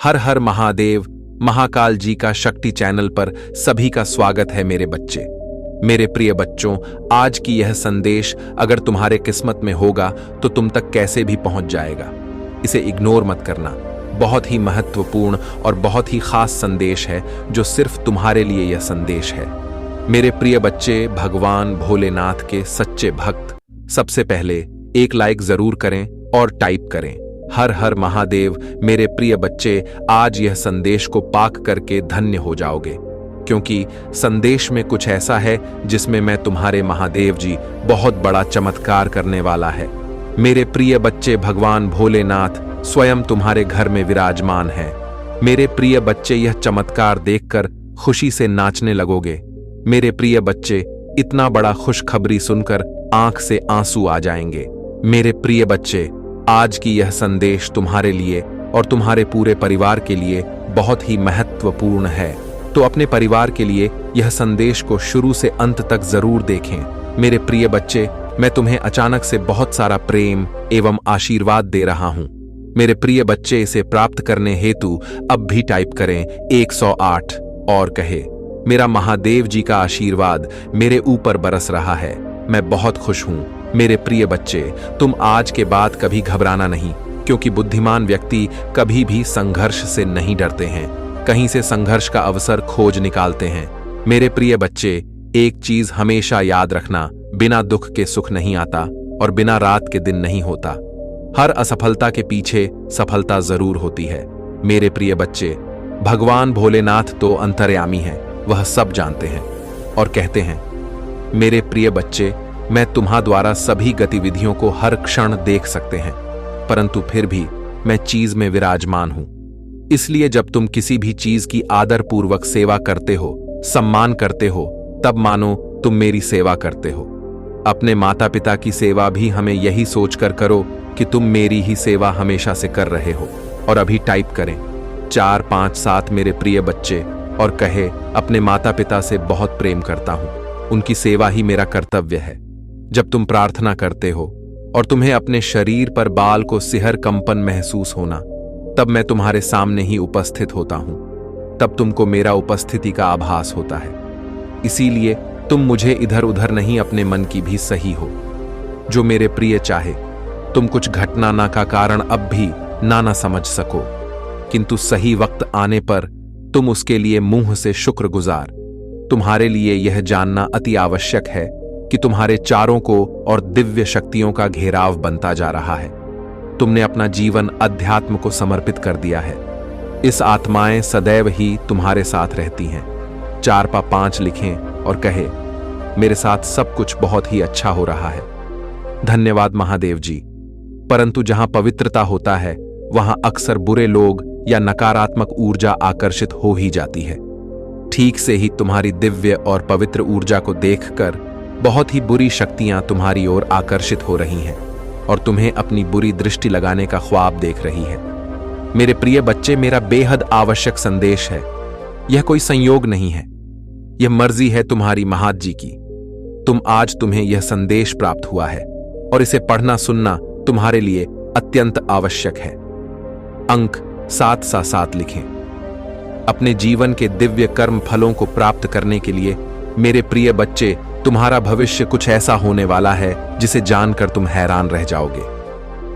हर हर महादेव। महाकाल जी का शक्ति चैनल पर सभी का स्वागत है मेरे बच्चे। मेरे प्रिय बच्चों, आज की यह संदेश अगर तुम्हारे किस्मत में होगा तो तुम तक कैसे भी पहुंच जाएगा। इसे इग्नोर मत करना। बहुत ही महत्वपूर्ण और बहुत ही खास संदेश है जो सिर्फ तुम्हारे लिए यह संदेश है। मेरे प्रिय बच्चे, भगवान भोलेनाथ के सच्चे भक्त, सबसे पहले एक लाइक जरूर करें और टाइप करें हर हर महादेव। मेरे प्रिय बच्चे, आज यह संदेश को पाक करके धन्य हो जाओगे, क्योंकि संदेश में कुछ ऐसा है जिसमें मैं तुम्हारे महादेव जी बहुत बड़ा चमत्कार करने वाला है। मेरे प्रिय बच्चे, भगवान भोलेनाथ स्वयं तुम्हारे घर में विराजमान है। मेरे प्रिय बच्चे, यह चमत्कार देखकर खुशी से नाचने लगोगे। मेरे प्रिय बच्चे, इतना बड़ा खुशखबरी सुनकर आंख से आंसू आ जाएंगे। मेरे प्रिय बच्चे, आज की यह संदेश तुम्हारे लिए और तुम्हारे पूरे परिवार के लिए बहुत ही महत्वपूर्ण है, तो अपने परिवार के लिए यह संदेश को शुरू से अंत तक जरूर देखें। मेरे प्रिय बच्चे, मैं तुम्हें अचानक से बहुत सारा प्रेम एवं आशीर्वाद दे रहा हूं। मेरे प्रिय बच्चे, इसे प्राप्त करने हेतु अब भी टाइप करें 108 और कहे, मेरा महादेव जी का आशीर्वाद मेरे ऊपर बरस रहा है, मैं बहुत खुश हूं। मेरे प्रिय बच्चे, तुम आज के बाद कभी घबराना नहीं, क्योंकि बुद्धिमान व्यक्ति कभी भी संघर्ष से नहीं डरते हैं, कहीं से संघर्ष का अवसर खोज निकालते हैं। मेरे प्रिय बच्चे, एक चीज हमेशा याद रखना, बिना दुख के सुख नहीं आता और बिना रात के दिन नहीं होता। हर असफलता के पीछे सफलता जरूर होती है। मेरे प्रिय बच्चे, भगवान भोलेनाथ तो अंतर्यामी हैं, वह सब जानते हैं और कहते हैं। मेरे प्रिय बच्चे, मैं तुम्हां द्वारा सभी गतिविधियों को हर क्षण देख सकते हैं, परंतु फिर भी मैं चीज में विराजमान हूं। इसलिए जब तुम किसी भी चीज की आदरपूर्वक सेवा करते हो, सम्मान करते हो, तब मानो तुम मेरी सेवा करते हो। अपने माता पिता की सेवा भी हमें यही सोचकर करो कि तुम मेरी ही सेवा हमेशा से कर रहे हो। और अभी टाइप करें 457 मेरे प्रिय बच्चे और कहे, अपने माता पिता से बहुत प्रेम करता हूं, उनकी सेवा ही मेरा कर्तव्य है। जब तुम प्रार्थना करते हो और तुम्हें अपने शरीर पर बाल को सिहर कंपन महसूस होना, तब मैं तुम्हारे सामने ही उपस्थित होता हूं, तब तुमको मेरा उपस्थिति का आभास होता है। इसीलिए तुम मुझे इधर उधर नहीं, अपने मन की भी सही हो। जो मेरे प्रिय चाहे तुम कुछ घटना ना का कारण अब भी ना समझ सको, किंतु सही वक्त आने पर तुम उसके लिए मुंह से शुक्रगुजार। तुम्हारे लिए यह जानना अति आवश्यक है कि तुम्हारे चारों को और दिव्य शक्तियों का घेराव बनता जा रहा है। तुमने अपना जीवन अध्यात्म को समर्पित कर दिया है। इस आत्माएं सदैव ही तुम्हारे साथ रहती हैं। 4x5 लिखें और कहे, मेरे साथ सब कुछ बहुत ही अच्छा हो रहा है। धन्यवाद महादेव जी। परंतु जहां पवित्रता होता है, वहां अक्सर बुरे लोग या नकारात्मक ऊर्जा आकर्षित हो ही जाती है। ठीक से ही तुम्हारी दिव्य और पवित्र ऊर्जा को देखकर बहुत ही बुरी शक्तियां तुम्हारी ओर आकर्षित हो रही हैं और तुम्हें अपनी बुरी दृष्टि लगाने का ख्वाब देख रही है। मेरे प्रिय बच्चे, मेरा बेहद आवश्यक संदेश है। यह कोई संयोग नहीं है, यह मर्जी है तुम्हारी महाद जी की। तुम्हें यह संदेश प्राप्त हुआ है और इसे पढ़ना सुनना तुम्हारे लिए अत्यंत आवश्यक है। अंक 7 लिखें। अपने जीवन के दिव्य कर्म फलों को प्राप्त करने के लिए मेरे प्रिय बच्चे, तुम्हारा भविष्य कुछ ऐसा होने वाला है जिसे जानकर तुम हैरान रह जाओगे।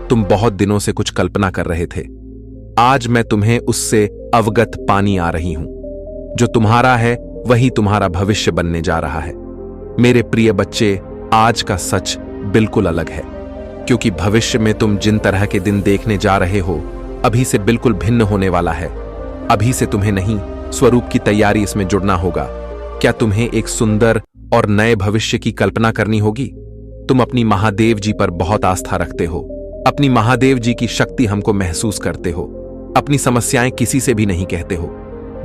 तुम बहुत दिनों से कुछ कल्पना कर रहे थे, आज मैं तुम्हें उससे अवगत पानी आ रही हूं। जो तुम्हारा है वही तुम्हारा भविष्य बनने जा रहा है। मेरे प्रिय बच्चे, आज का सच बिल्कुल अलग है, क्योंकि भविष्य में तुम जिन तरह के दिन देखने जा रहे हो, अभी से बिल्कुल भिन्न होने वाला है। अभी से तुम्हें नहीं, स्वरूप की तैयारी इसमें जुड़ना होगा। क्या तुम्हें एक सुंदर और नए भविष्य की कल्पना करनी होगी? तुम अपनी महादेव जी पर बहुत आस्था रखते हो, अपनी महादेव जी की शक्ति हमको महसूस करते हो, अपनी समस्याएं किसी से भी नहीं कहते हो।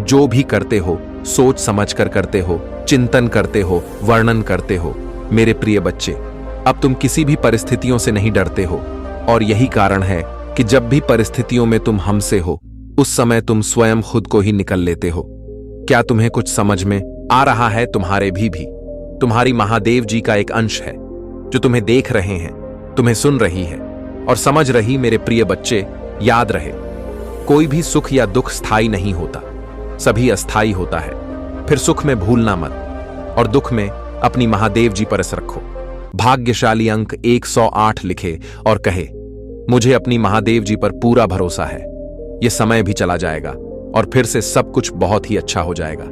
जो भी करते हो सोच समझ कर करते हो, चिंतन करते हो, वर्णन करते हो। मेरे प्रिय बच्चे, अब तुम किसी भी परिस्थितियों से नहीं डरते हो और यही कारण है कि जब भी परिस्थितियों में तुम हमसे हो, उस समय तुम स्वयं खुद को ही निकल लेते हो। क्या तुम्हें कुछ समझ में आ रहा है? तुम्हारे भी तुम्हारी महादेव जी का एक अंश है जो तुम्हें देख रहे हैं, तुम्हें सुन रही है और समझ रही। मेरे प्रिय बच्चे, याद रहे, कोई भी सुख या दुख स्थायी नहीं होता, सभी अस्थायी होता है। फिर सुख में भूलना मत और दुख में अपनी महादेव जी पर असर रखो। भाग्यशाली अंक 108 लिखे और कहे, मुझे अपनी महादेव जी पर पूरा भरोसा है। यह समय भी चला जाएगा और फिर से सब कुछ बहुत ही अच्छा हो जाएगा।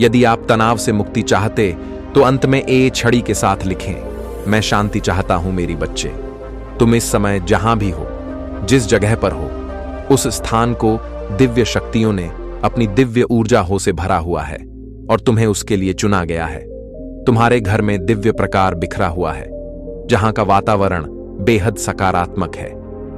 यदि आप तनाव से मुक्ति चाहते तो अंत में ए छड़ी के साथ लिखें, मैं शांति चाहता हूं मेरी बच्चे। तुम इस समय जहां भी हो, जिस जगह पर हो, उस स्थान को दिव्य शक्तियों ने अपनी दिव्य ऊर्जा हो से भरा हुआ है और तुम्हें उसके लिए चुना गया है। तुम्हारे घर में दिव्य प्रकार बिखरा हुआ है, जहां का वातावरण बेहद सकारात्मक है।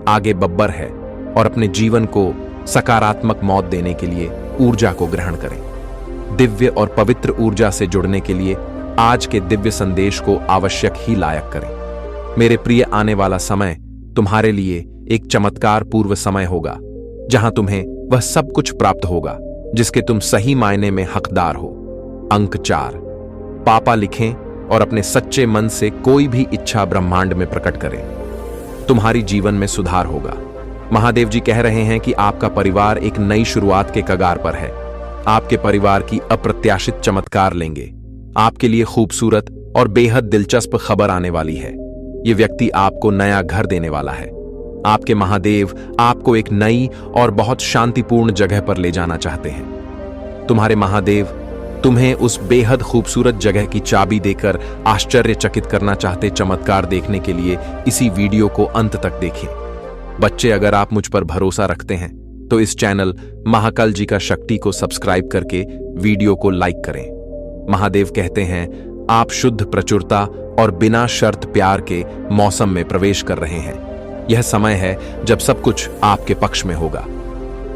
आगे बब्बर है और अपने जीवन को सकारात्मक मौत देने के लिए ऊर्जा को ग्रहण करें। दिव्य और पवित्र ऊर्जा से जुड़ने के लिए आज के दिव्य संदेश को आवश्यक ही लायक करें। मेरे प्रिय, आने वाला समय तुम्हारे लिए एक चमत्कार पूर्व समय होगा, जहां तुम्हें वह सब कुछ प्राप्त होगा जिसके तुम सही मायने में हकदार हो। अंक 4, पापा लिखें और अपने सच्चे मन से कोई भी इच्छा ब्रह्मांड में प्रकट करें। तुम्हारी जीवन में सुधार होगा। महादेव जी कह रहे हैं कि आपका परिवार एक नई शुरुआत के कगार पर है। आपके परिवार की अप्रत्याशित चमत्कार लेंगे। आपके लिए खूबसूरत और बेहद दिलचस्प खबर आने वाली है। यह व्यक्ति आपको नया घर देने वाला है। आपके महादेव आपको एक नई और बहुत शांतिपूर्ण जगह पर ले जाना चाहते हैं। तुम्हारे महादेव तुम्हें उस बेहद खूबसूरत जगह की चाबी देकर आश्चर्यचकित करना चाहते। चमत्कार देखने के लिए इसी वीडियो को अंत तक देखें। बच्चे, अगर आप मुझ पर भरोसा रखते हैं तो इस चैनल महाकाल जी का शक्ति को सब्सक्राइब करके वीडियो को लाइक करें। महादेव कहते हैं, आप शुद्ध प्रचुरता और बिना शर्त प्यार के मौसम में प्रवेश कर रहे हैं। यह समय है जब सब कुछ आपके पक्ष में होगा।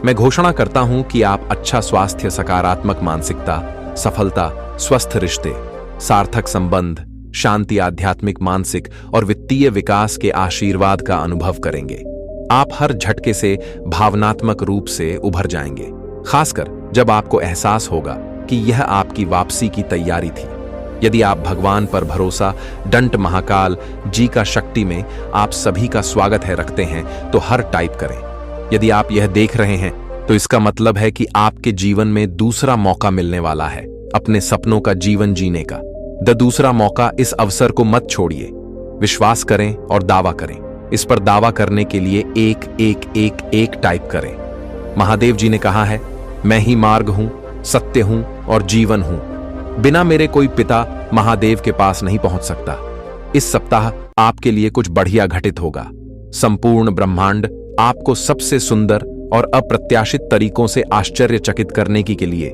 मैं घोषणा करता हूं कि आप अच्छा स्वास्थ्य, सकारात्मक मानसिकता, सफलता, स्वस्थ रिश्ते, सार्थक संबंध, शांति, आध्यात्मिक, मानसिक और वित्तीय विकास के आशीर्वाद का अनुभव करेंगे। आप हर झटके से भावनात्मक रूप से उभर जाएंगे, खासकर जब आपको एहसास होगा कि यह आपकी वापसी की तैयारी थी। यदि आप भगवान पर भरोसा, डंट महाकाल जी का शक्ति में आप सभी का स्वागत है रखते हैं तो हर टाइप करें। यदि आप यह देख रहे हैं तो इसका मतलब है कि आपके जीवन में दूसरा मौका मिलने वाला है अपने सपनों का जीवन जीने का। दूसरा मौका, इस अवसर को मत छोड़िए। विश्वास करें और दावा करें। इस पर दावा करने के लिए 1 टाइप करें। महादेव जी ने कहा है, मैं ही मार्ग हूं, सत्य हूं और जीवन हूं। बिना मेरे कोई पिता महादेव के पास नहीं पहुंच सकता। इस सप्ताह आपके लिए कुछ बढ़िया घटित होगा। संपूर्ण ब्रह्मांड आपको सबसे सुंदर और अप्रत्याशित तरीकों से आश्चर्यचकित करने के लिए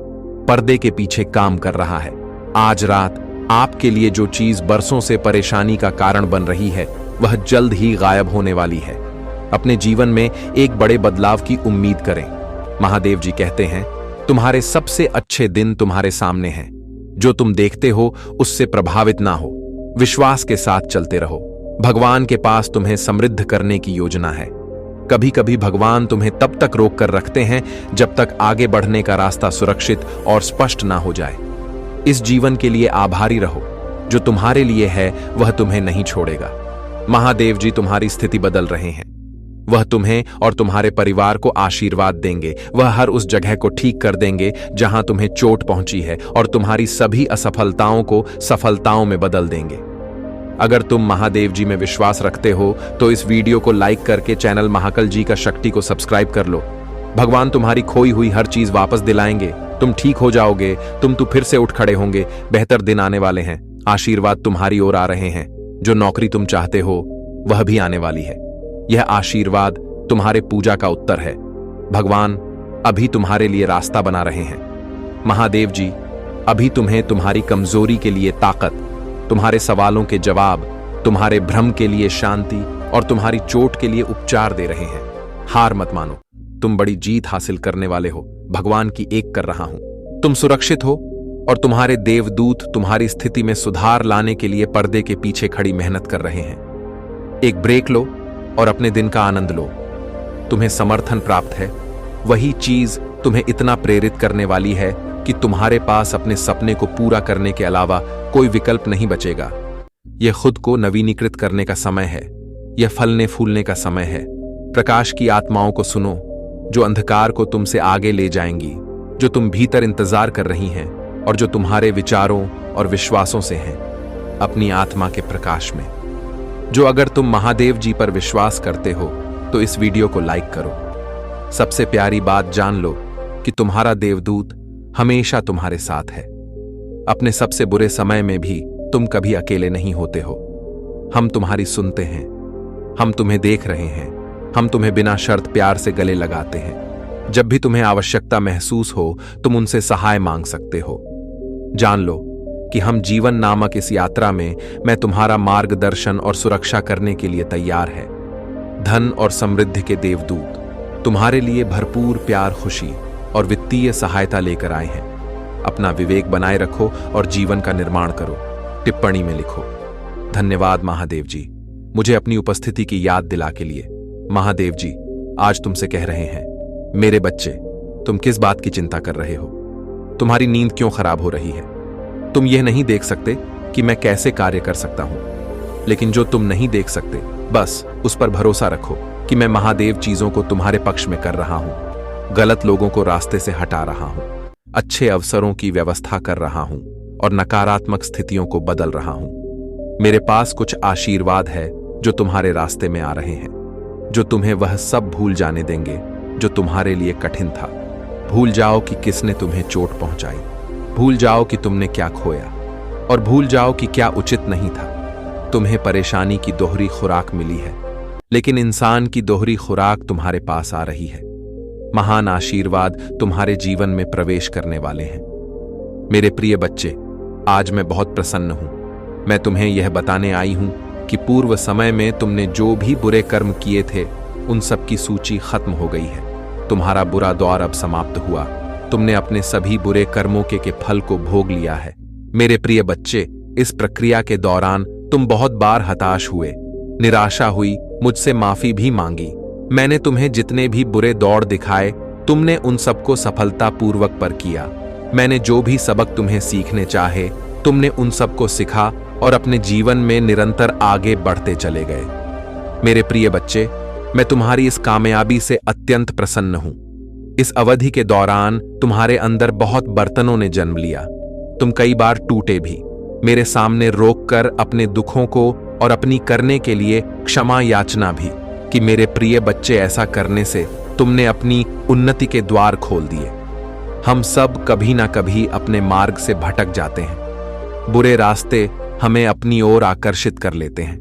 पर्दे के पीछे काम कर रहा है। आज रात आपके लिए जो चीज बरसों से परेशानी का कारण बन रही है वह जल्द ही गायब होने वाली है। अपने जीवन में एक बड़े बदलाव की उम्मीद करें। महादेव जी कहते हैं, तुम्हारे सबसे अच्छे दिन तुम्हारे सामने हैं। जो तुम देखते हो उससे प्रभावित ना हो, विश्वास के साथ चलते रहो। भगवान के पास तुम्हें समृद्ध करने की योजना है। कभी कभी भगवान तुम्हें तब तक रोक कर रखते हैं जब तक आगे बढ़ने का रास्ता सुरक्षित और स्पष्ट ना हो जाए। इस जीवन के लिए आभारी रहो। जो तुम्हारे लिए है वह तुम्हें नहीं छोड़ेगा। महादेव जी तुम्हारी स्थिति बदल रहे हैं। वह तुम्हें और तुम्हारे परिवार को आशीर्वाद देंगे। वह हर उस जगह को ठीक कर देंगे जहां तुम्हें चोट पहुंची है और तुम्हारी सभी असफलताओं को सफलताओं में बदल देंगे। अगर तुम महादेव जी में विश्वास रखते हो तो इस वीडियो को लाइक करके चैनल महाकाल जी का शक्ति को सब्सक्राइब कर लो। भगवान तुम्हारी खोई हुई हर चीज वापस दिलाएंगे। तुम ठीक हो जाओगे। तुम तो फिर से उठ खड़े होंगे। बेहतर दिन आने वाले हैं। आशीर्वाद तुम्हारी ओर आ रहे हैं। जो नौकरी तुम चाहते हो वह भी आने वाली है। यह आशीर्वाद तुम्हारे पूजा का उत्तर है। भगवान अभी तुम्हारे लिए रास्ता बना रहे हैं। महादेव जी अभी तुम्हें तुम्हारी कमजोरी के लिए ताकत, तुम्हारे सवालों के जवाब, तुम्हारे भ्रम के लिए शांति और तुम्हारी चोट के लिए उपचार दे रहे हैं। हार मत मानो, तुम बड़ी जीत हासिल करने वाले हो। भगवान की एक कर रहा हूं। तुम सुरक्षित हो और तुम्हारे देवदूत तुम्हारी स्थिति में सुधार लाने के लिए पर्दे के पीछे खड़ी मेहनत कर रहे हैं। एक ब्रेक लो और अपने दिन का आनंद लो। तुम्हें समर्थन प्राप्त है। वही चीज तुम्हें इतना प्रेरित करने वाली है कि तुम्हारे पास अपने सपने को पूरा करने के अलावा कोई विकल्प नहीं बचेगा। यह खुद को नवीनीकृत करने का समय है। यह फलने फूलने का समय है। प्रकाश की आत्माओं को सुनो। जो अंधकार को तुमसे आगे ले जाएंगी, जो तुम भीतर इंतजार कर रही हैं और जो तुम्हारे विचारों और विश्वासों से हैं, अपनी आत्मा के प्रकाश में। जो अगर तुम महादेव जी पर विश्वास करते हो तो इस वीडियो को लाइक करो। सबसे प्यारी बात जान लो कि तुम्हारा देवदूत हमेशा तुम्हारे साथ है। अपने सबसे बुरे समय में भी तुम कभी अकेले नहीं होते हो। हम तुम्हारी सुनते हैं, हम तुम्हें देख रहे हैं, हम तुम्हें बिना शर्त प्यार से गले लगाते हैं। जब भी तुम्हें आवश्यकता महसूस हो तुम उनसे सहाय मांग सकते हो। जान लो कि हम जीवन नामक इस यात्रा में मैं तुम्हारा मार्गदर्शन और सुरक्षा करने के लिए तैयार है। धन और समृद्धि के देवदूत तुम्हारे लिए भरपूर प्यार, खुशी और वित्तीय सहायता लेकर आए हैं। अपना विवेक बनाए रखो और जीवन का निर्माण करो। टिप्पणी में लिखो, धन्यवाद महादेव जी, मुझे अपनी उपस्थिति की याद दिला के लिए। महादेव जी आज तुमसे कह रहे हैं, मेरे बच्चे, तुम किस बात की चिंता कर रहे हो? तुम्हारी नींद क्यों खराब हो रही है? तुम यह नहीं देख सकते कि मैं कैसे कार्य कर सकता हूं, लेकिन जो तुम नहीं देख सकते बस उस पर भरोसा रखो कि मैं महादेव चीजों को तुम्हारे पक्ष में कर रहा हूं, गलत लोगों को रास्ते से हटा रहा हूं, अच्छे अवसरों की व्यवस्था कर रहा हूं और नकारात्मक स्थितियों को बदल रहा हूं। मेरे पास कुछ आशीर्वाद है जो तुम्हारे रास्ते में आ रहे हैं, जो तुम्हें वह सब भूल जाने देंगे जो तुम्हारे लिए कठिन था। भूल जाओ कि किसने तुम्हें चोट पहुंचाई, भूल जाओ कि तुमने क्या खोया और भूल जाओ कि क्या उचित नहीं था। तुम्हें परेशानी की दोहरी खुराक मिली है, लेकिन इंसान की दोहरी खुराक तुम्हारे पास आ रही है। महान आशीर्वाद तुम्हारे जीवन में प्रवेश करने वाले हैं। मेरे प्रिय बच्चे, आज मैं बहुत प्रसन्न हूं। मैं तुम्हें यह बताने आई हूं कि पूर्व समय में तुमने जो भी बुरे कर्म किए थे उन सब की सूची खत्म हो गई है। तुम्हारा बुरा दौर अब समाप्त हुआ। तुमने अपने सभी बुरे कर्मों के फल को भोग लिया है। मेरे प्रिय बच्चे, इस प्रक्रिया के दौरान तुम बहुत बार हताश हुए, निराशा हुई, मुझसे माफी भी मांगी। मैंने तुम्हें जितने भी बुरे दौड़ दिखाए तुमने उन सबको सफलतापूर्वक पर किया। मैंने जो भी सबक तुम्हें सीखने चाहे तुमने उन सबको सिखा और अपने जीवन में निरंतर आगे बढ़ते चले गए। मेरे प्रिय बच्चे, मैं तुम्हारी इस कामयाबी से अत्यंत प्रसन्न हूं। इस अवधि के दौरान तुम्हारे अंदर बहुत बर्तनों ने जन्म लिया। तुम कई बार टूटे भी, मेरे सामने रोककर अपने दुखों को और अपनी करने के लिए क्षमा याचना भी कि मेरे प्रिय बच्चे, ऐसा करने से तुमने अपनी उन्नति के द्वार खोल दिए। हम सब कभी ना कभी अपने मार्ग से भटक जाते हैं। बुरे रास्ते हमें अपनी ओर आकर्षित कर लेते हैं,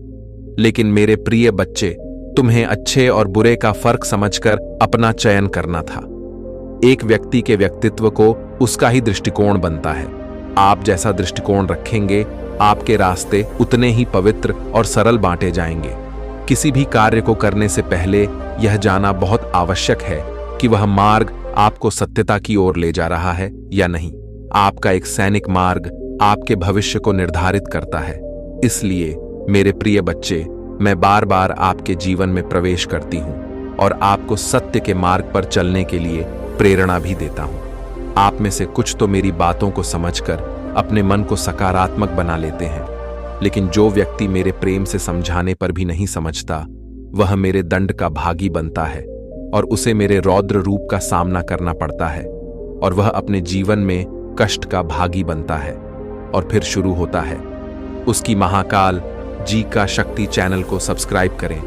लेकिन मेरे प्रिय बच्चे, तुम्हें अच्छे और बुरे का फर्क समझकर अपना चयन करना था। एक व्यक्ति के व्यक्तित्व को उसका ही दृष्टिकोण बनता है। आप जैसा दृष्टिकोण रखेंगे, आपके रास्ते उतने ही पवित्र और सरल बांटे जाएंगे। किसी भी कार्य को करने से पहले यह जानना बहुत आवश्यक है कि वह मार्ग आपको सत्यता की ओर ले जा रहा है या नहीं। आपका एक सैनिक मार्ग आपके भविष्य को निर्धारित करता है। इसलिए मेरे प्रिय बच्चे, मैं बार बार आपके जीवन में प्रवेश करती हूं और आपको सत्य के मार्ग पर चलने के लिए प्रेरणा भी देता हूं। आप में से कुछ तो मेरी बातों को समझकर अपने मन को सकारात्मक बना लेते हैं, लेकिन जो व्यक्ति मेरे प्रेम से समझाने पर भी नहीं समझता, वह मेरे दंड का भागी बनता है और उसे मेरे रौद्र रूप का सामना करना पड़ता है और वह अपने जीवन में कष्ट का भागी बनता है। और फिर शुरू होता है उसकी महाकाल जी का शक्ति चैनल को सब्सक्राइब करें,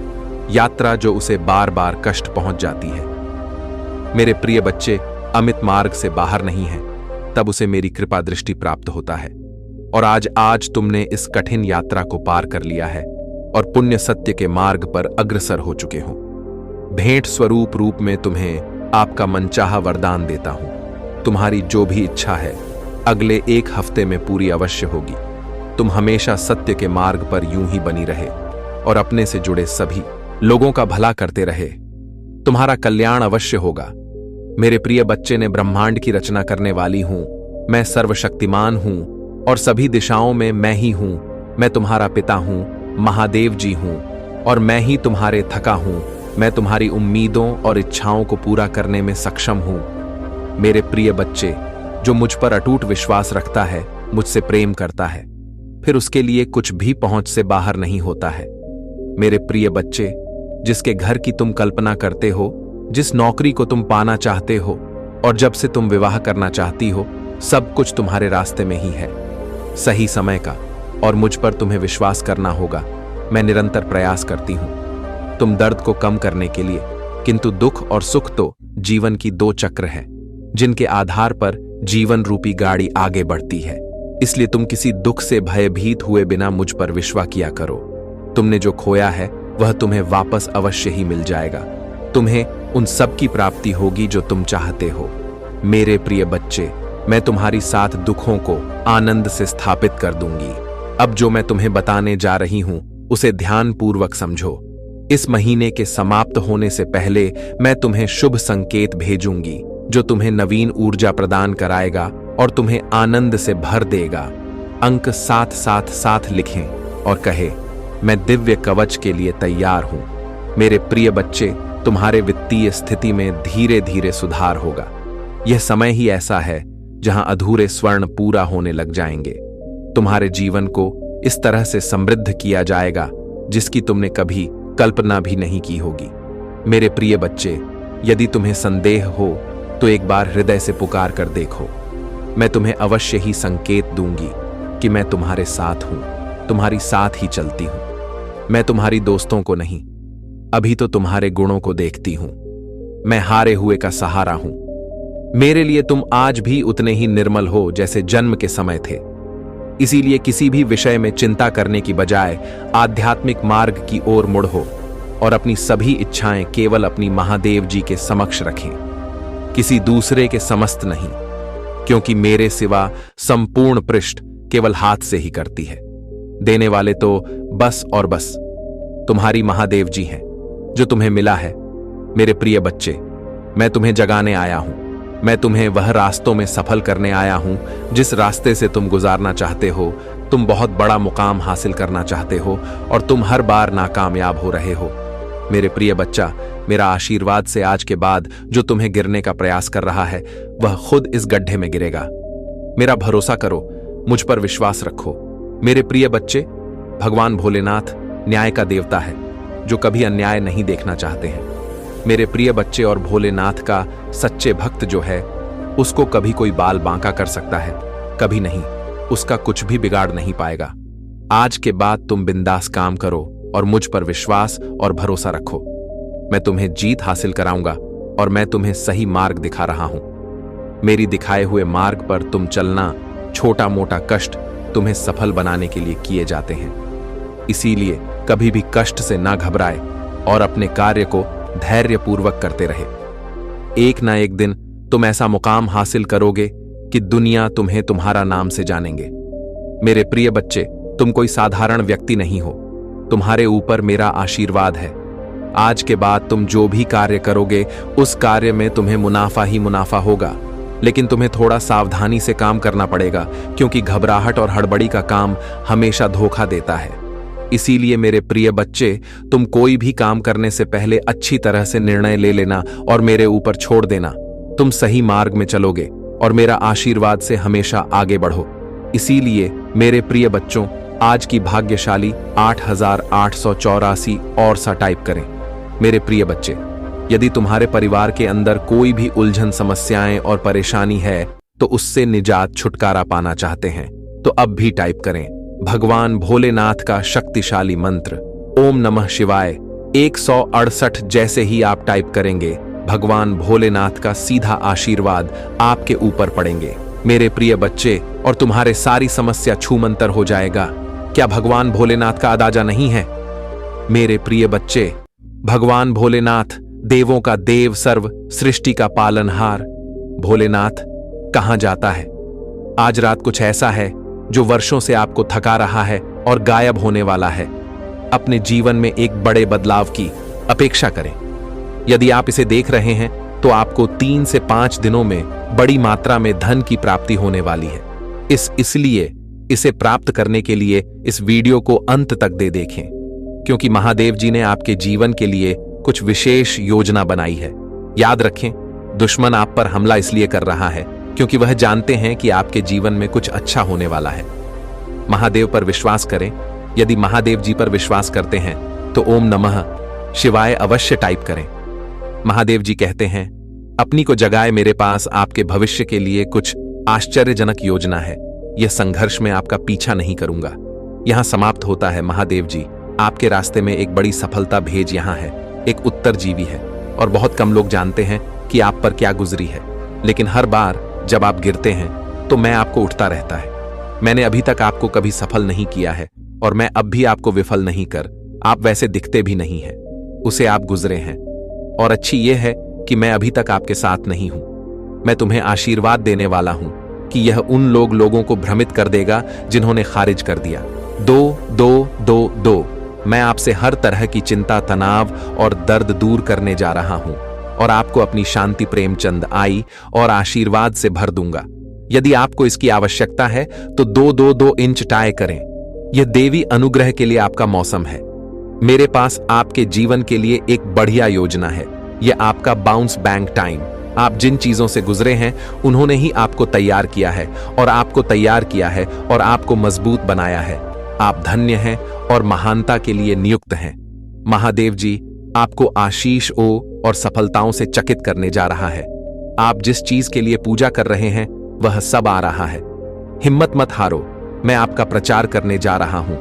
यात्रा जो उसे बार बार कष्ट पहुंच जाती है। मेरे प्रिय बच्चे, अमित मार्ग से बाहर नहीं है, तब उसे मेरी कृपा दृष्टि प्राप्त होता है। और आज तुमने इस कठिन यात्रा को पार कर लिया है और पुण्य सत्य के मार्ग पर अग्रसर हो चुके हो। भेंट स्वरूप रूप में तुम्हें आपका मनचाहा वरदान देता हूं। तुम्हारी जो भी इच्छा है अगले 1 हफ्ते में पूरी अवश्य होगी। तुम हमेशा सत्य के मार्ग पर यूं ही बनी रहे और अपने से जुड़े सभी लोगों का भला करते रहे। तुम्हारा कल्याण अवश्य होगा। मेरे प्रिय बच्चे ने ब्रह्मांड की रचना करने वाली हूं, मैं सर्वशक्तिमान हूं और सभी दिशाओं में मैं ही हूं। मैं तुम्हारा पिता हूं, महादेव जी हूं और मैं ही तुम्हारे थका हूं। मैं तुम्हारी उम्मीदों और इच्छाओं को पूरा करने में सक्षम हूं। मेरे प्रिय बच्चे, जो मुझ पर अटूट विश्वास रखता है, मुझसे प्रेम करता है, फिर उसके लिए कुछ भी पहुंच से बाहर नहीं होता है। मेरे प्रिय बच्चे, जिसके घर की तुम कल्पना करते हो जिस नौकरी को तुम पाना चाहते हो और जब से तुम विवाह करना चाहती हो, सब कुछ तुम्हारे रास्ते में ही है। सही समय का, और मुझ पर तुम्हें विश्वास करना होगा। मैं निरंतर प्रयास करती हूं तुम दर्द को कम करने के लिए, किंतु दुख और सुख तो जीवन की दो चक्र हैं जिनके आधार पर जीवन रूपी गाड़ी आगे बढ़ती है। इसलिए तुम किसी दुख से भयभीत हुए बिना मुझ पर विश्वास किया करो। तुमने जो खोया है वह तुम्हें वापस अवश्य ही मिल जाएगा। तुम्हें उन सब की प्राप्ति होगी जो तुम चाहते हो। मेरे प्रिय बच्चे, मैं तुम्हारी 7 दुखों को आनंद से स्थापित कर दूंगी। अब जो मैं तुम्हें बताने जा रही हूं उसे ध्यानपूर्वक समझो। इस महीने के समाप्त होने से पहले मैं तुम्हें शुभ संकेत भेजूंगी जो तुम्हें नवीन ऊर्जा प्रदान कराएगा और तुम्हें आनंद से भर देगा। अंक 777 लिखें और कहे, मैं दिव्य कवच के लिए तैयार हूं। मेरे प्रिय बच्चे, तुम्हारे वित्तीय स्थिति में धीरे धीरे सुधार होगा। यह समय ही ऐसा है जहां अधूरे स्वर्ण पूरा होने लग जाएंगे। तुम्हारे जीवन को इस तरह से समृद्ध किया जाएगा जिसकी तुमने कभी कल्पना भी नहीं की होगी। मेरे प्रिय बच्चे, यदि तुम्हें संदेह हो तो एक बार हृदय से पुकार कर देखो। मैं तुम्हें अवश्य ही संकेत दूंगी कि मैं तुम्हारे साथ हूं, तुम्हारी साथ ही चलती हूं। मैं तुम्हारी दोस्तों को नहीं, अभी तो तुम्हारे गुणों को देखती हूं। मैं हारे हुए का सहारा हूं। मेरे लिए तुम आज भी उतने ही निर्मल हो जैसे जन्म के समय थे। इसीलिए किसी भी विषय में चिंता करने की बजाय आध्यात्मिक मार्ग की ओर मुड़ो और अपनी सभी इच्छाएं केवल अपनी महादेव जी के समक्ष रखें, किसी दूसरे के समस्त नहीं, क्योंकि मेरे सिवा संपूर्ण पृष्ठ केवल हाथ से ही करती है। देने वाले तो बस और बस तुम्हारी महादेव जी हैं जो तुम्हें मिला है। मेरे प्रिय बच्चे, मैं तुम्हें जगाने आया हूं। मैं तुम्हें वह रास्तों में सफल करने आया हूं जिस रास्ते से तुम गुजारना चाहते हो। तुम बहुत बड़ा मुकाम हासिल करना चाहते हो और तुम हर बार नाकामयाब हो रहे हो। मेरे प्रिय बच्चा, मेरा आशीर्वाद से आज के बाद जो तुम्हें गिरने का प्रयास कर रहा है वह खुद इस गड्ढे में गिरेगा। मेरा भरोसा करो, मुझ पर विश्वास रखो। मेरे प्रिय बच्चे, भगवान भोलेनाथ न्याय का देवता है जो कभी अन्याय नहीं देखना चाहते हैं। मेरे प्रिय बच्चे, और भोलेनाथ का सच्चे भक्त जो है उसको कभी कोई बाल बांका कर सकता है? कभी नहीं। उसका कुछ भी बिगाड़ नहीं पाएगा। आज के बाद तुम बिंदास काम करो और मुझ पर विश्वास और भरोसा रखो। मैं तुम्हें जीत हासिल कराऊंगा और मैं तुम्हें सही मार्ग दिखा रहा हूं। मेरी दिखाए हुए मार्ग पर तुम चलना, छोटा मोटा कष्ट तुम्हें सफल बनाने के लिए किए जाते हैं। इसीलिए कभी भी कष्ट से ना घबराए और अपने कार्य को धैर्यपूर्वक करते रहे। एक ना एक दिन तुम ऐसा मुकाम हासिल करोगे कि दुनिया तुम्हें तुम्हारा नाम से जानेंगे। मेरे प्रिय बच्चे, तुम कोई साधारण व्यक्ति नहीं हो। तुम्हारे ऊपर मेरा आशीर्वाद है। आज के बाद तुम जो भी कार्य करोगे उस कार्य में तुम्हें मुनाफा ही मुनाफा होगा, लेकिन तुम्हें थोड़ा सावधानी से काम करना पड़ेगा, क्योंकि घबराहट और हड़बड़ी का काम हमेशा धोखा देता है। इसीलिए मेरे प्रिय बच्चे, तुम कोई भी काम करने से पहले अच्छी तरह से निर्णय ले लेना और मेरे ऊपर छोड़ देना। तुम सही मार्ग में चलोगे और मेरा आशीर्वाद से हमेशा आगे बढ़ो। इसीलिए मेरे प्रिय बच्चों, आज की भाग्यशाली 8884 और सा टाइप करें। मेरे प्रिय बच्चे, यदि तुम्हारे परिवार के अंदर कोई भी उलझन, समस्याएं और परेशानी है तो उससे निजात, छुटकारा पाना चाहते हैं तो अब भी टाइप करें भगवान भोलेनाथ का शक्तिशाली मंत्र ओम नमः शिवाय 168। जैसे ही आप टाइप करेंगे, भगवान भोलेनाथ का सीधा आशीर्वाद आपके ऊपर पड़ेंगे मेरे प्रिय बच्चे, और तुम्हारे सारी समस्या छूमंतर हो जाएगा। क्या भगवान भोलेनाथ का अंदाजा नहीं है? मेरे प्रिय बच्चे, भगवान भोलेनाथ देवों का देव, सर्व सृष्टि का पालनहार भोलेनाथ कहां जाता है? आज रात कुछ ऐसा है जो वर्षों से आपको थका रहा है और गायब होने वाला है। अपने जीवन में एक बड़े बदलाव की अपेक्षा करें। यदि आप इसे देख रहे हैं तो आपको 3 से 5 दिनों में बड़ी मात्रा में धन की प्राप्ति होने वाली है। इसलिए इसे प्राप्त करने के लिए इस वीडियो को अंत तक देखें, क्योंकि महादेव जी ने आपके जीवन के लिए कुछ विशेष योजना बनाई है। याद रखें, दुश्मन आप पर हमला इसलिए कर रहा है क्योंकि वह जानते हैं कि आपके जीवन में कुछ अच्छा होने वाला है। महादेव पर विश्वास करें। यदि महादेव जी पर विश्वास करते हैं तो ओम नमः शिवाय अवश्य टाइप करें। महादेव जी कहते हैं, अपनी को जगाए, मेरे पास आपके भविष्य के लिए कुछ आश्चर्यजनक योजना है। यह संघर्ष में आपका पीछा नहीं करूंगा। यहां समाप्त होता है। महादेव जी, आपके रास्ते में एक बड़ी सफलता भेज यहां है। एक उत्तरजीवी है और बहुत कम लोग जानते हैं कि आप पर क्या गुजरी है, लेकिन हर बार जब आप गिरते हैं तो मैं आपको उठता रहता है। मैंने अभी तक आपको कभी सफल नहीं किया है और मैं अब भी आपको विफल नहीं कर, आप वैसे दिखते भी नहीं हैं, उसे आप गुजरे हैं। और अच्छी यह है कि मैं अभी तक आपके साथ नहीं हूं। मैं तुम्हें आशीर्वाद देने वाला हूं कि यह उन लोगों को भ्रमित कर देगा जिन्होंने खारिज कर दिया। 2 2 2 2। मैं आपसे हर तरह की चिंता, तनाव और दर्द दूर करने जा रहा हूं और आपको अपनी शांति, प्रेमचंद, आई और आशीर्वाद से भर दूंगा। यदि आपको इसकी आवश्यकता है तो 2-2-2 इंच टाई करें। यह देवी अनुग्रह के लिए आपका मौसम है। मेरे पास आपके जीवन के लिए एक बढ़िया योजना है। यह आपका बाउंस बैंक टाइम। आप जिन चीजों से गुजरे हैं उन्होंने ही आपको तैयार किया है और आपको तैयार किया है और आपको मजबूत बनाया है। आप धन्य हैं और महानता के लिए नियुक्त हैं। महादेव जी आपको आशीष और सफलताओं से चकित करने जा रहा है। आप जिस चीज के लिए पूजा कर रहे हैं वह सब आ रहा है। हिम्मत मत हारो। मैं आपका प्रचार करने जा रहा हूं।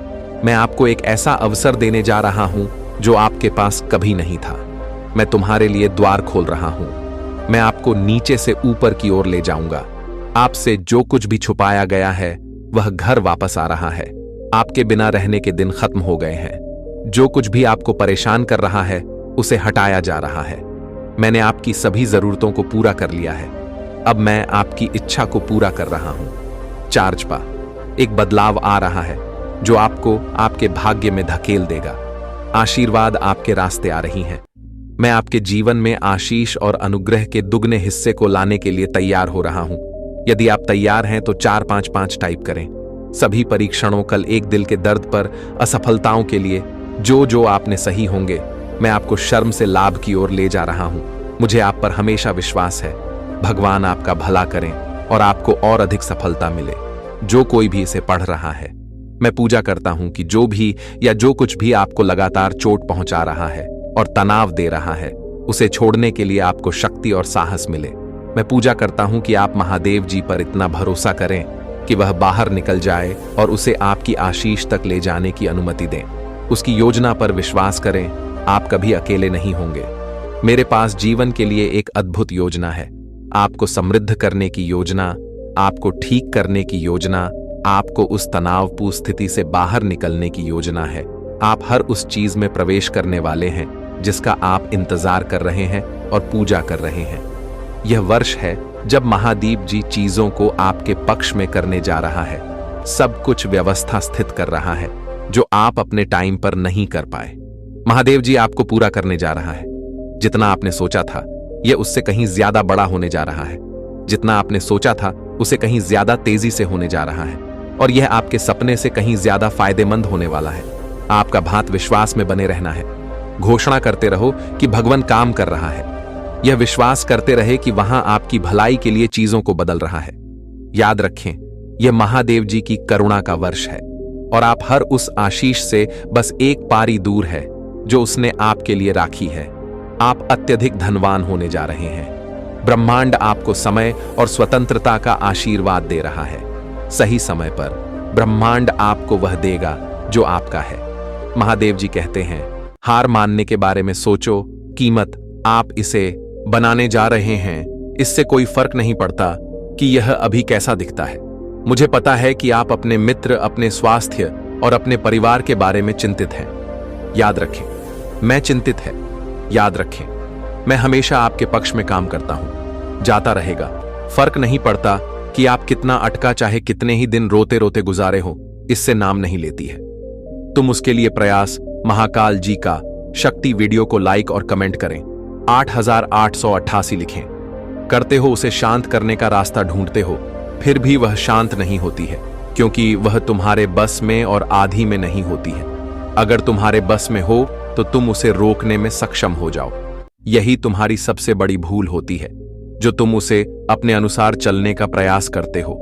मैं आपको एक ऐसा अवसर देने जा रहा हूं जो आपके पास कभी नहीं था। मैं तुम्हारे लिए द्वार खोल रहा हूं। मैं आपको नीचे से ऊपर की ओर ले जाऊंगा। आपसे जो कुछ भी छुपाया गया है वह घर वापस आ रहा है। आपके बिना रहने के दिन खत्म हो गए हैं। जो कुछ भी आपको परेशान कर रहा है उसे हटाया जा रहा है। मैंने आपकी सभी जरूरतों को पूरा कर लिया है। अब मैं आपकी इच्छा को पूरा कर रहा हूं। चार्ज पा। एक बदलाव आ रहा है जो आपको आपके भाग्य में धकेल देगा। आशीर्वाद आपके रास्ते आ रही हैं। मैं आपके जीवन में आशीष और अनुग्रह के दुगने हिस्से को लाने के लिए तैयार हो रहा हूं। यदि आप तैयार हैं तो 455 टाइप करें। सभी परीक्षणों, कल एक दिल के दर्द पर, असफलताओं के लिए जो आपने सही होंगे, मैं आपको शर्म से लाभ की ओर ले जा रहा हूं। मुझे आप पर हमेशा विश्वास है। भगवान आपका भला करें और आपको और अधिक सफलता मिले। जो कोई भी इसे पढ़ रहा है, मैं पूजा करता हूं कि जो भी या जो कुछ भी आपको लगातार चोट पहुंचा रहा है और तनाव दे रहा है, उसे छोड़ने के लिए आपको शक्ति और साहस मिले। मैं पूजा करता हूं कि आप महादेव जी पर इतना भरोसा करें कि वह बाहर निकल जाए और उसे आपकी आशीष तक ले जाने की अनुमति दें। उसकी योजना पर विश्वास करें। आप कभी अकेले नहीं होंगे। मेरे पास जीवन के लिए एक अद्भुत योजना है। आपको समृद्ध करने की योजना, आपको ठीक करने की योजना, आपको उस तनावपूर्ण स्थिति से बाहर निकलने की योजना है। आप हर उस चीज में प्रवेश करने वाले हैं जिसका आप इंतजार कर रहे हैं और पूजा कर रहे हैं। यह वर्ष है जब महादेव जी चीजों को आपके पक्ष में करने जा रहा है। सब कुछ व्यवस्था स्थित कर रहा है जो आप अपने टाइम पर नहीं कर पाए। महादेव जी आपको पूरा करने जा रहा है। जितना आपने सोचा था यह उससे कहीं ज्यादा बड़ा होने जा रहा है। जितना आपने सोचा था उसे कहीं ज्यादा तेजी से होने जा रहा है और यह आपके सपने से कहीं ज्यादा फायदेमंद होने वाला है। आपका भांत विश्वास में बने रहना है। घोषणा करते रहो कि भगवान काम कर रहा है। यह विश्वास करते रहे कि वहां आपकी भलाई के लिए चीजों को बदल रहा है। याद रखें, यह महादेव जी की करुणा का वर्ष है और आप हर उस आशीष से बस एक पारी दूर है जो उसने आपके लिए राखी है। आप अत्यधिक धनवान होने जा रहे हैं। ब्रह्मांड आपको समय और स्वतंत्रता का आशीर्वाद दे रहा है। सही समय पर ब्रह्मांड आपको वह देगा जो आपका है। महादेव जी कहते हैं, हार मानने के बारे में सोचो। कीमत आप इसे बनाने जा रहे हैं। इससे कोई फर्क नहीं पड़ता कि यह अभी कैसा दिखता है। मुझे पता है कि आप अपने मित्र, अपने स्वास्थ्य और अपने परिवार के बारे में चिंतित हैं। याद रखें, मैं चिंतित है। याद रखें, मैं हमेशा आपके पक्ष में काम करता हूं। जाता रहेगा। फर्क नहीं पड़ता कि आप कितना अटका, चाहे कितने ही दिन रोते रोते गुजारे हो, इससे नाम नहीं लेती है। तुम उसके लिए प्रयास महाकाल जी का शक्ति वीडियो को लाइक और कमेंट करें। 8888 लिखें। करते हो उसे शांत करने का रास्ता ढूंढते हो, फिर भी वह शांत नहीं होती है क्योंकि वह तुम्हारे बस में और आधी में नहीं होती है। अगर तुम्हारे बस में हो तो तुम उसे रोकने में सक्षम हो जाओ। यही तुम्हारी सबसे बड़ी भूल होती है जो तुम उसे अपने अनुसार चलने का प्रयास करते हो।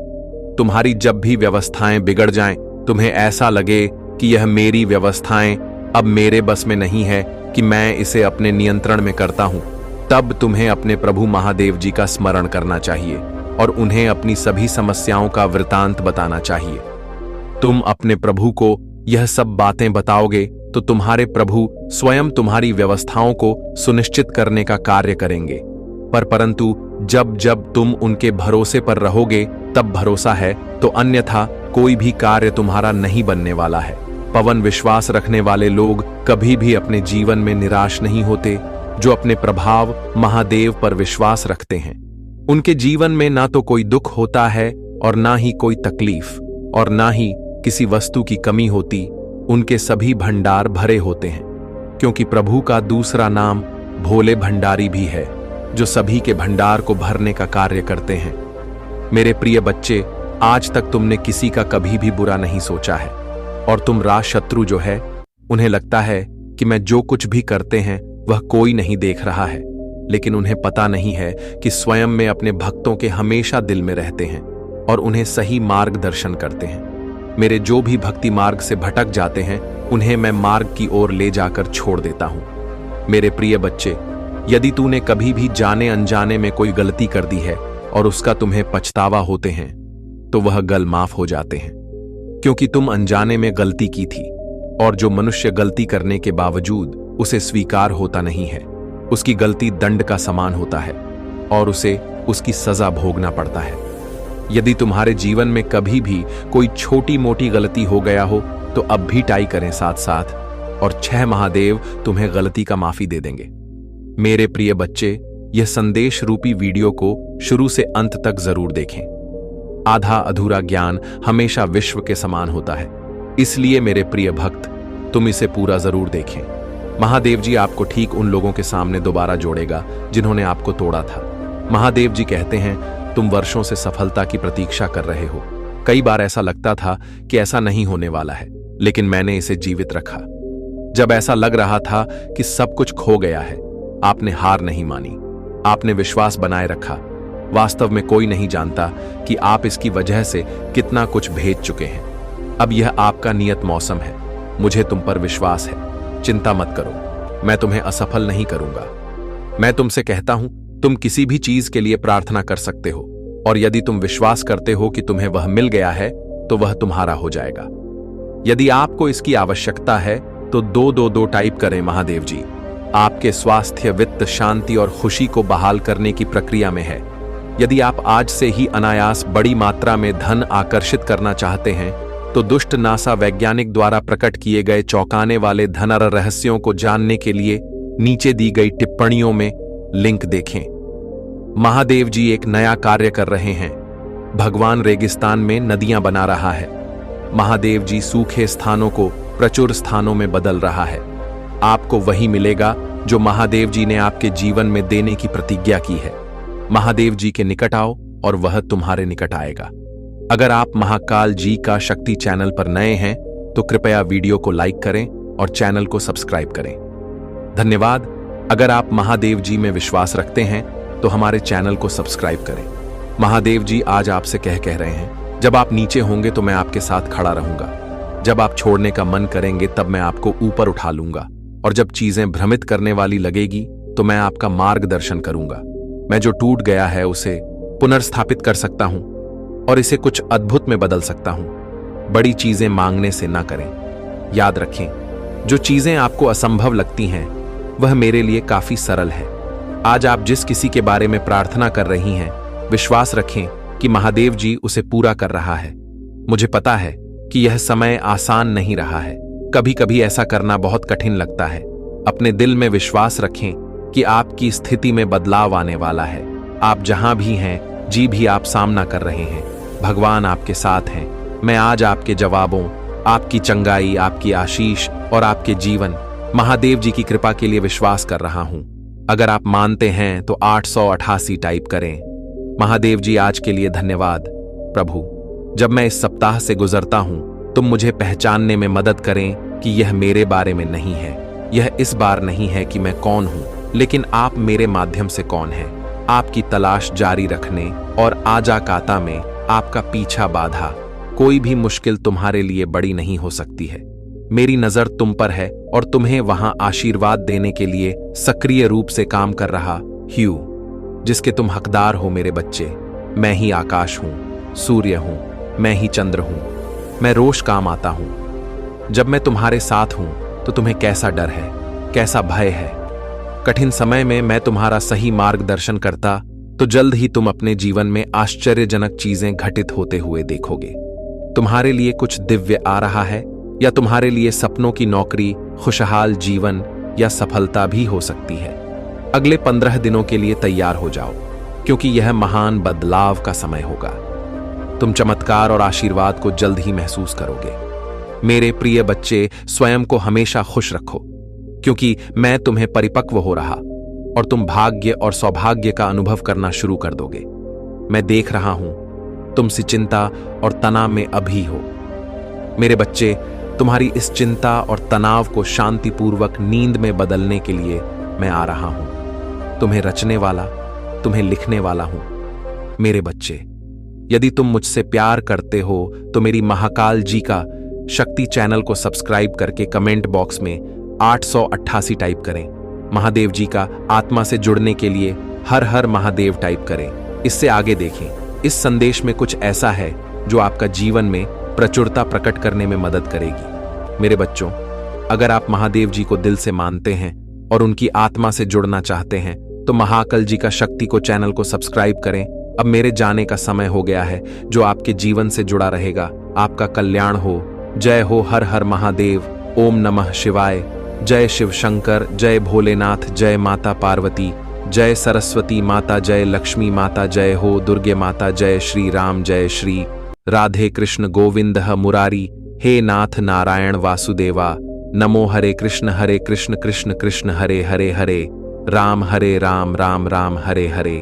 तुम्हारी जब भी व्यवस्थाएं बिगड़ जाएं, तुम्हें ऐसा लगे कि यह मेरी व्यवस्थाएं अब मेरे बस में नहीं है कि मैं इसे अपने नियंत्रण में करता हूं, तब तुम्हें अपने प्रभु महादेव जी का स्मरण करना चाहिए और उन्हें अपनी सभी समस्याओं का वृतांत बताना चाहिए। तुम अपने प्रभु को यह सब बातें बताओगे तो तुम्हारे प्रभु स्वयं तुम्हारी व्यवस्थाओं को सुनिश्चित करने का कार्य करेंगे। परंतु जब जब तुम उनके भरोसे पर रहोगे तब भरोसा है, तो अन्यथा कोई भी कार्य तुम्हारा नहीं बनने वाला है। पवन विश्वास रखने वाले लोग कभी भी अपने जीवन में निराश नहीं होते। जो अपने प्रभाव महादेव पर विश्वास रखते हैं, उनके जीवन में ना तो कोई दुख होता है और ना ही कोई तकलीफ और ना ही किसी वस्तु की कमी होती। उनके सभी भंडार भरे होते हैं, क्योंकि प्रभु का दूसरा नाम भोले भंडारी भी है, जो सभी के भंडार को भरने का कार्य करते हैं। मेरे प्रिय बच्चे, आज तक तुमने किसी का कभी भी बुरा नहीं सोचा है, और तुम राज शत्रु जो है, उन्हें लगता है कि मैं जो कुछ भी करते हैं वह कोई नहीं देख रहा है, लेकिन उन्हें पता नहीं है कि स्वयं में अपने भक्तों के हमेशा दिल में रहते हैं और उन्हें सही मार्गदर्शन करते हैं। मेरे जो भी भक्ति मार्ग से भटक जाते हैं, उन्हें मैं मार्ग की ओर ले जाकर छोड़ देता हूं। मेरे प्रिय बच्चे, यदि तूने कभी भी जाने अनजाने में कोई गलती कर दी है और उसका तुम्हें पछतावा होते हैं, तो वह गल माफ हो जाते हैं, क्योंकि तुम अनजाने में गलती की थी। और जो मनुष्य गलती करने के बावजूद उसे स्वीकार होता नहीं है, उसकी गलती दंड का समान होता है और उसे उसकी सजा भोगना पड़ता है। यदि तुम्हारे जीवन में कभी भी कोई छोटी मोटी गलती हो गया हो, तो अब भी टाई करें साथ साथ, और 6 महादेव तुम्हें गलती का माफी दे देंगे। मेरे प्रिय बच्चे, यह संदेश रूपी वीडियो को शुरू से अंत तक जरूर देखें। आधा अधूरा ज्ञान हमेशा विश्व के समान होता है, इसलिए मेरे प्रिय भक्त, तुम इसे पूरा जरूर देखें। महादेव जी आपको ठीक उन लोगों के सामने दोबारा जोड़ेगा जिन्होंने आपको तोड़ा था। महादेव जी कहते हैं, तुम वर्षों से सफलता की प्रतीक्षा कर रहे हो। कई बार ऐसा लगता था कि ऐसा नहीं होने वाला है, लेकिन मैंने इसे जीवित रखा। जब ऐसा लग रहा था कि सब कुछ खो गया है, आपने हार नहीं मानी, आपने विश्वास बनाए रखा। वास्तव में कोई नहीं जानता कि आप इसकी वजह से कितना कुछ भेज चुके हैं। अब यह आपका नियत मौसम है। मुझे तुम पर विश्वास है, चिंता मत करो, मैं तुम्हें असफल नहीं करूंगा। मैं तुमसे कहता हूं, तुम किसी भी चीज के लिए प्रार्थना कर सकते हो, और यदि तुम विश्वास करते हो कि तुम्हें वह मिल गया है, तो वह तुम्हारा हो जाएगा। यदि आपको इसकी आवश्यकता है तो 222 टाइप करें। महादेव जी आपके स्वास्थ्य, वित्त, शांति और खुशी को बहाल करने की प्रक्रिया में है। यदि आप आज से ही अनायास बड़ी मात्रा में धन आकर्षित करना चाहते हैं, तो दुष्ट नासा वैज्ञानिक द्वारा प्रकट किए गए चौंकाने वाले धन रहस्यों को जानने के लिए नीचे दी गई टिप्पणियों में लिंक देखें। महादेव जी एक नया कार्य कर रहे हैं। भगवान रेगिस्तान में नदियां बना रहा है। महादेव जी सूखे स्थानों को प्रचुर स्थानों में बदल रहा है। आपको वही मिलेगा जो महादेव जी ने आपके जीवन में देने की प्रतिज्ञा की है। महादेव जी के निकट आओ और वह तुम्हारे निकट आएगा। अगर आप महाकाल जी का शक्ति चैनल पर नए हैं, तो कृपया वीडियो को लाइक करें और चैनल को सब्सक्राइब करें। धन्यवाद। अगर आप महादेव जी में विश्वास रखते हैं, तो हमारे चैनल को सब्सक्राइब करें। महादेव जी आज आपसे कह रहे हैं, जब आप नीचे होंगे तो मैं आपके साथ खड़ा रहूंगा। जब आप छोड़ने का मन करेंगे, तब मैं आपको ऊपर उठा लूंगा, और जब चीजें भ्रमित करने वाली लगेगी, तो मैं आपका मार्गदर्शन करूंगा। मैं जो टूट गया है उसे पुनर्स्थापित कर सकता हूं और इसे कुछ अद्भुत में बदल सकता हूं। बड़ी चीजें मांगने से ना करें। याद रखें, जो चीजें आपको असंभव लगती हैं, वह मेरे लिए काफी सरल है। आज आप जिस किसी के बारे में प्रार्थना कर रही हैं, विश्वास रखें कि महादेव जी उसे पूरा कर रहा है। मुझे पता है कि यह समय आसान नहीं रहा है। कभी कभी ऐसा करना बहुत कठिन लगता है। अपने दिल में विश्वास रखें कि आपकी स्थिति में बदलाव आने वाला है। आप जहां भी हैं, जी भी आप सामना कर रहे हैं, भगवान आपके साथ हैं। मैं आज आपके जवाबों, आपकी चंगाई, आपकी आशीष और आपके जीवन महादेव जी की कृपा के लिए विश्वास कर रहा हूं। अगर आप मानते हैं तो 888 टाइप करें। महादेव जी आज के लिए धन्यवाद। प्रभु, जब मैं इस सप्ताह से गुजरता हूं, तुम मुझे पहचानने में मदद करें कि यह मेरे बारे में नहीं है। यह इस बार नहीं है कि मैं कौन हूं, लेकिन आप मेरे माध्यम से कौन हैं। आपकी तलाश जारी रखने और आजाकाता में आपका पीछा बाधा। कोई भी मुश्किल तुम्हारे लिए बड़ी नहीं हो सकती है। मेरी नजर तुम पर है और तुम्हें वहां आशीर्वाद देने के लिए सक्रिय रूप से काम कर रहा ह्यू, जिसके तुम हकदार हो मेरे बच्चे। मैं ही आकाश हूं, सूर्य हूं, मैं ही चंद्र हूं। मैं रोज काम आता हूं। जब मैं तुम्हारे साथ हूं तो तुम्हें कैसा डर है, कैसा भय है। कठिन समय में मैं तुम्हारा सही मार्गदर्शन करता तो जल्द ही तुम अपने जीवन में आश्चर्यजनक चीजें घटित होते हुए देखोगे। तुम्हारे लिए कुछ दिव्य आ रहा है, या तुम्हारे लिए सपनों की नौकरी, खुशहाल जीवन या सफलता भी हो सकती है। अगले 15 दिनों के लिए तैयार हो जाओ, क्योंकि यह महान बदलाव का समय होगा। तुम चमत्कार और आशीर्वाद को जल्द ही महसूस करोगे। मेरे प्रिय बच्चे, स्वयं को हमेशा खुश रखो, क्योंकि मैं तुम्हें परिपक्व हो रहा और तुम भाग्य और सौभाग्य का अनुभव करना शुरू कर दोगे। मैं देख रहा हूं तुम सी चिंता और तनाव में अभी हो। मेरे बच्चे, तुम्हारी इस चिंता और तनाव को शांतिपूर्वक नींद में बदलने के लिए मैं आ रहा हूं। तुम्हें रचने वाला, तुम्हें लिखने वाला हूं। मेरे बच्चे, यदि तुम मुझसे प्यार करते हो तो मेरी महाकाल जी का शक्ति चैनल को सब्सक्राइब करके कमेंट बॉक्स में 888 टाइप करें। महादेव जी का आत्मा से जुड़ने के लिए हर हर महादेव टाइप करें। इससे आगे देखें, इस संदेश में कुछ ऐसा है जो आपका जीवन में प्रचुरता प्रकट करने में मदद करेगी। मेरे बच्चों, अगर आप महादेव जी को दिल से मानते हैं और उनकी आत्मा से जुड़ना चाहते हैं तो महाकाल जी का शक्ति को चैनल को सब्सक्राइब करें। अब मेरे जाने का समय हो गया है, जो आपके जीवन से जुड़ा रहेगा। आपका कल्याण हो। जय हो हर हर महादेव। ओम नमः शिवाय। जय शिव शंकर, जय भोलेनाथ, जय माता पार्वती, जय सरस्वती माता, जय लक्ष्मी माता, जय हो दुर्गे माता, जय श्री राम, जय श्री राधे कृष्ण गोविंद मुरारी। हे नाथ नारायण वासुदेवा। नमो हरे कृष्ण कृष्ण कृष्ण हरे हरे, हरे राम राम राम हरे हरे।